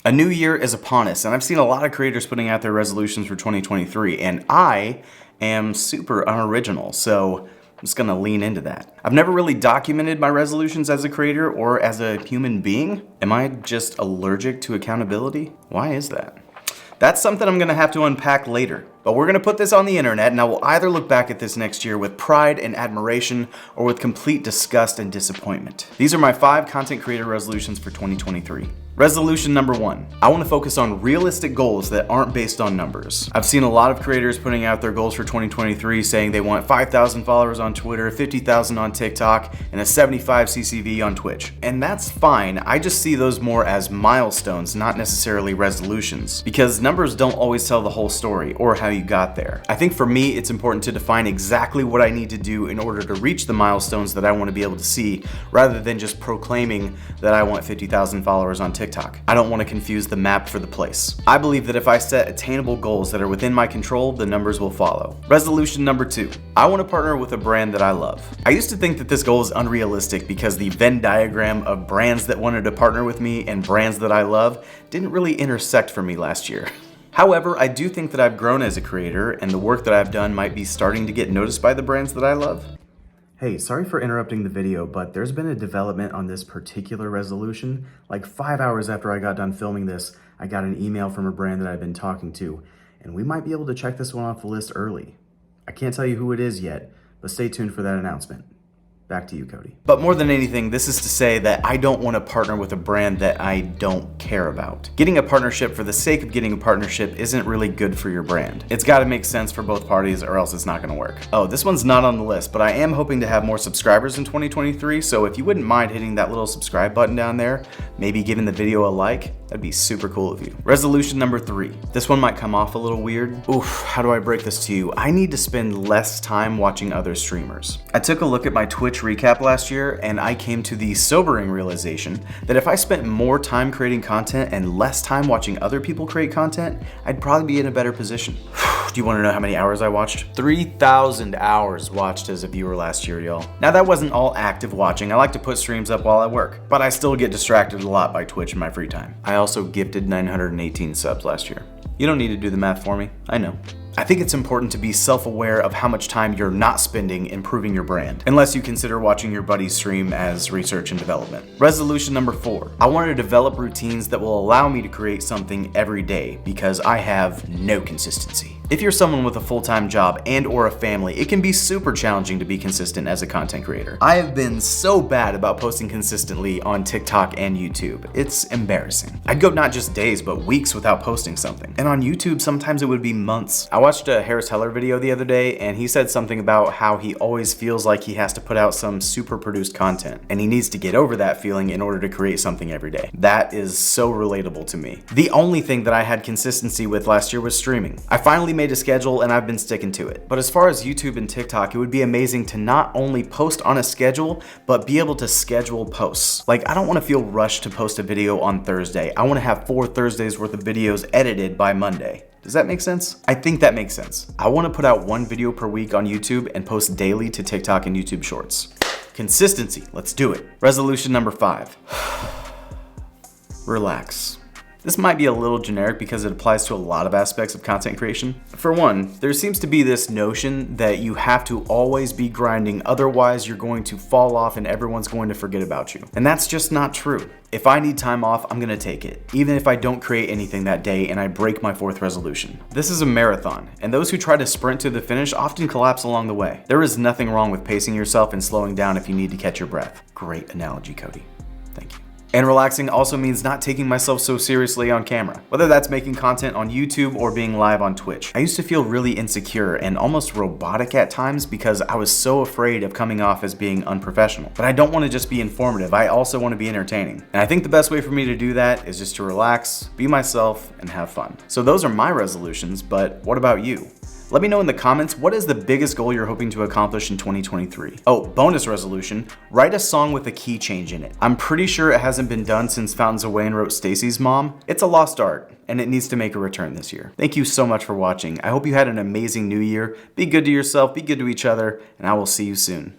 A new year is upon us, and I've seen a lot of creators putting out their resolutions for 2023, and I am super unoriginal, so I'm just gonna lean into that. I've never really documented my resolutions as a creator or as a human being. Am I just allergic to accountability? Why is that? That's something I'm gonna have to unpack later. But we're gonna put this on the internet, and I will either look back at this next year with pride and admiration or with complete disgust and disappointment. These are my 5 content creator resolutions for 2023. Resolution number 1. I want to focus on realistic goals that aren't based on numbers. I've seen a lot of creators putting out their goals for 2023 saying they want 5,000 followers on Twitter, 50,000 on TikTok, and a 75 CCV on Twitch. And that's fine, I just see those more as milestones, not necessarily resolutions. Because numbers don't always tell the whole story, or how you got there. I think for me, it's important to define exactly what I need to do in order to reach the milestones that I want to be able to see, rather than just proclaiming that I want 50,000 followers on TikTok. I don't want to confuse the map for the place. I believe that if I set attainable goals that are within my control, the numbers will follow. Resolution number 2. I want to partner with a brand that I love. I used to think that this goal is unrealistic because the Venn diagram of brands that wanted to partner with me and brands that I love didn't really intersect for me last year. However, I do think that I've grown as a creator, and the work that I've done might be starting to get noticed by the brands that I love. Hey, sorry for interrupting the video, but there's been a development on this particular resolution. Like 5 hours after I got done filming this, I got an email from a brand that I've been talking to, and we might be able to check this one off the list early. I can't tell you who it is yet, but stay tuned for that announcement. Back to you, Cody. But more than anything, this is to say that I don't want to partner with a brand that I don't care about. Getting a partnership for the sake of getting a partnership isn't really good for your brand. It's got to make sense for both parties or else it's not going to work. Oh, this one's not on the list, but I am hoping to have more subscribers in 2023, so if you wouldn't mind hitting that little subscribe button down there, maybe giving the video a like, that'd be super cool of you. Resolution number 3. This one might come off a little weird. Oof, how do I break this to you? I need to spend less time watching other streamers. I took a look at my Twitch recap last year, and I came to the sobering realization that if I spent more time creating content and less time watching other people create content, I'd probably be in a better position. Do you want to know how many hours I watched? 3,000 hours watched as a viewer last year, y'all. Now that wasn't all active watching. I like to put streams up while I work, but I still get distracted a lot by Twitch in my free time. I also gifted 918 subs last year. You don't need to do the math for me, I know. I think it's important to be self-aware of how much time you're not spending improving your brand, unless you consider watching your buddies stream as research and development. Resolution number 4. I want to develop routines that will allow me to create something every day because I have no consistency. If you're someone with a full-time job and or a family, it can be super challenging to be consistent as a content creator. I have been so bad about posting consistently on TikTok and YouTube. It's embarrassing. I'd go not just days, but weeks without posting something. And on YouTube, sometimes it would be months. I watched a Harris Heller video the other day, and he said something about how he always feels like he has to put out some super produced content, and he needs to get over that feeling in order to create something every day. That is so relatable to me. The only thing that I had consistency with last year was streaming. I finally made a schedule and I've been sticking to it. But as far as YouTube and TikTok, it would be amazing to not only post on a schedule, but be able to schedule posts. Like, I don't want to feel rushed to post a video on Thursday. I want to have 4 Thursdays worth of videos edited by Monday. Does that make sense? I think that makes sense. I want to put out 1 video per week on YouTube and post daily to TikTok and YouTube Shorts. Consistency, let's do it. Resolution number 5. Relax. This might be a little generic because it applies to a lot of aspects of content creation. For one, there seems to be this notion that you have to always be grinding, otherwise you're going to fall off and everyone's going to forget about you. And that's just not true. If I need time off, I'm gonna take it, even if I don't create anything that day and I break my 4th resolution. This is a marathon, and those who try to sprint to the finish often collapse along the way. There is nothing wrong with pacing yourself and slowing down if you need to catch your breath. Great analogy, Cody. Thank you. And relaxing also means not taking myself so seriously on camera, whether that's making content on YouTube or being live on Twitch. I used to feel really insecure and almost robotic at times because I was so afraid of coming off as being unprofessional. But I don't want to just be informative, I also want to be entertaining. And I think the best way for me to do that is just to relax, be myself, and have fun. So those are my resolutions, but what about you? Let me know in the comments, what is the biggest goal you're hoping to accomplish in 2023? Oh, bonus resolution, write a song with a key change in it. I'm pretty sure it hasn't been done since Fountains of Wayne wrote Stacy's mom. It's a lost art, and it needs to make a return this year. Thank you so much for watching. I hope you had an amazing new year. Be good to yourself, be good to each other, and I will see you soon.